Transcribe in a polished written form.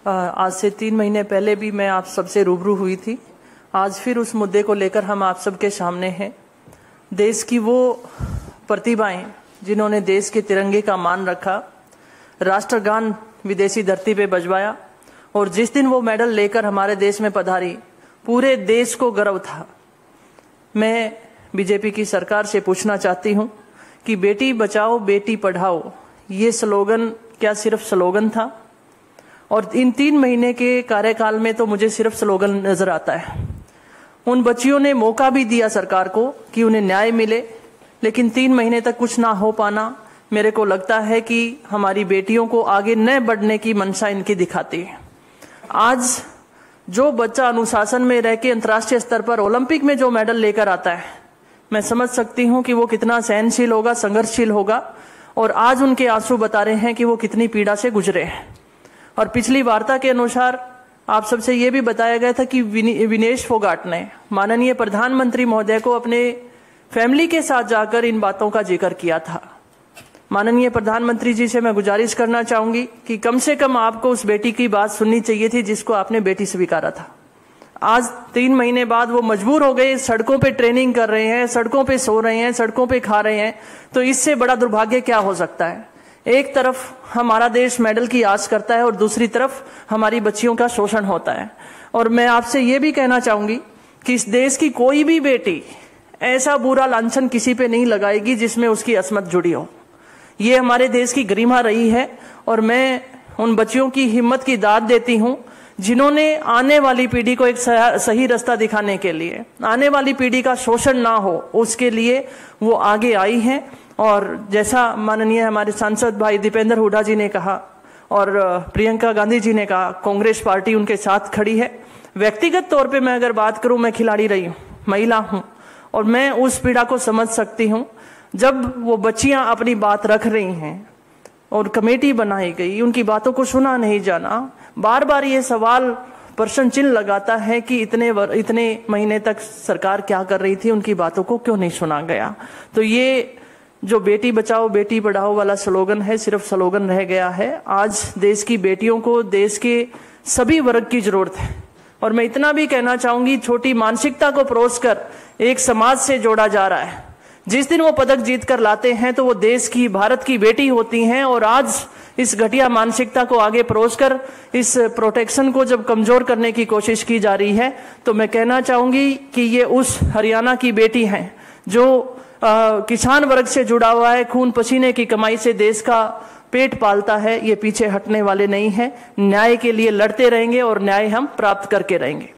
आज से 3 महीने पहले भी मैं आप सबसे रूबरू हुई थी। आज फिर उस मुद्दे को लेकर हम आप सबके सामने हैं। देश की वो प्रतिभाएं जिन्होंने देश के तिरंगे का मान रखा, राष्ट्रगान विदेशी धरती पे बजवाया और जिस दिन वो मेडल लेकर हमारे देश में पधारी, पूरे देश को गर्व था। मैं बीजेपी की सरकार से पूछना चाहती हूं कि बेटी बचाओ बेटी पढ़ाओ ये स्लोगन क्या सिर्फ स्लोगन था? और इन 3 महीने के कार्यकाल में तो मुझे सिर्फ स्लोगन नजर आता है। उन बच्चियों ने मौका भी दिया सरकार को कि उन्हें न्याय मिले, लेकिन 3 महीने तक कुछ ना हो पाना मेरे को लगता है कि हमारी बेटियों को आगे न बढ़ने की मंशा इनकी दिखाती है। आज जो बच्चा अनुशासन में रह के अंतर्राष्ट्रीय स्तर पर ओलंपिक में जो मेडल लेकर आता है, मैं समझ सकती हूं कि वो कितना सहनशील होगा, संघर्षशील होगा। और आज उनके आंसू बता रहे हैं कि वो कितनी पीड़ा से गुजरे हैं। और पिछली वार्ता के अनुसार आप सबसे ये भी बताया गया था कि विनेश फोगाट ने माननीय प्रधानमंत्री महोदय को अपने फैमिली के साथ जाकर इन बातों का जिक्र किया था। माननीय प्रधानमंत्री जी से मैं गुजारिश करना चाहूंगी कि कम से कम आपको उस बेटी की बात सुननी चाहिए थी जिसको आपने बेटी स्वीकारा था। आज 3 महीने बाद वो मजबूर हो गए, सड़कों पे ट्रेनिंग कर रहे हैं, सड़कों पे सो रहे हैं, सड़कों पे खा रहे हैं। तो इससे बड़ा दुर्भाग्य क्या हो सकता है? एक तरफ हमारा देश मेडल की आस करता है और दूसरी तरफ हमारी बच्चियों का शोषण होता है। और मैं आपसे ये भी कहना चाहूंगी कि इस देश की कोई भी बेटी ऐसा बुरा लांछन किसी पे नहीं लगाएगी जिसमें उसकी असमत जुड़ी हो। ये हमारे देश की गरिमा रही है और मैं उन बच्चियों की हिम्मत की दाद देती हूं जिन्होंने आने वाली पीढ़ी को एक सही रास्ता दिखाने के लिए, आने वाली पीढ़ी का शोषण ना हो उसके लिए वो आगे आई हैं। और जैसा माननीय हमारे सांसद भाई दीपेंद्र हुड्डा जी ने कहा और प्रियंका गांधी जी ने कहा, कांग्रेस पार्टी उनके साथ खड़ी है। व्यक्तिगत तौर पे मैं अगर बात करूं, मैं खिलाड़ी रही हूं, महिला हूं और मैं उस पीड़ा को समझ सकती हूं। जब वो बच्चियां अपनी बात रख रही हैं और कमेटी बनाई गई, उनकी बातों को सुना नहीं जाना, बार बार ये सवाल प्रश्न चिन्ह लगाता है कि इतने महीने तक सरकार क्या कर रही थी, उनकी बातों को क्यों नहीं सुना गया। तो ये जो बेटी बचाओ बेटी पढ़ाओ वाला स्लोगन है, सिर्फ स्लोगन रह गया है। आज देश की बेटियों को देश के सभी वर्ग की जरूरत है। और मैं इतना भी कहना चाहूंगी, छोटी मानसिकता को परोसकर एक समाज से जोड़ा जा रहा है। जिस दिन वो पदक जीत कर लाते हैं तो वो देश की, भारत की बेटी होती हैं। और आज इस घटिया मानसिकता को आगे परोसकर इस प्रोटेक्शन को जब कमजोर करने की कोशिश की जा रही है, तो मैं कहना चाहूंगी कि ये उस हरियाणा की बेटी हैं जो किसान वर्ग से जुड़ा हुआ है, खून पसीने की कमाई से देश का पेट पालता है। ये पीछे हटने वाले नहीं है, न्याय के लिए लड़ते रहेंगे और न्याय हम प्राप्त करके रहेंगे।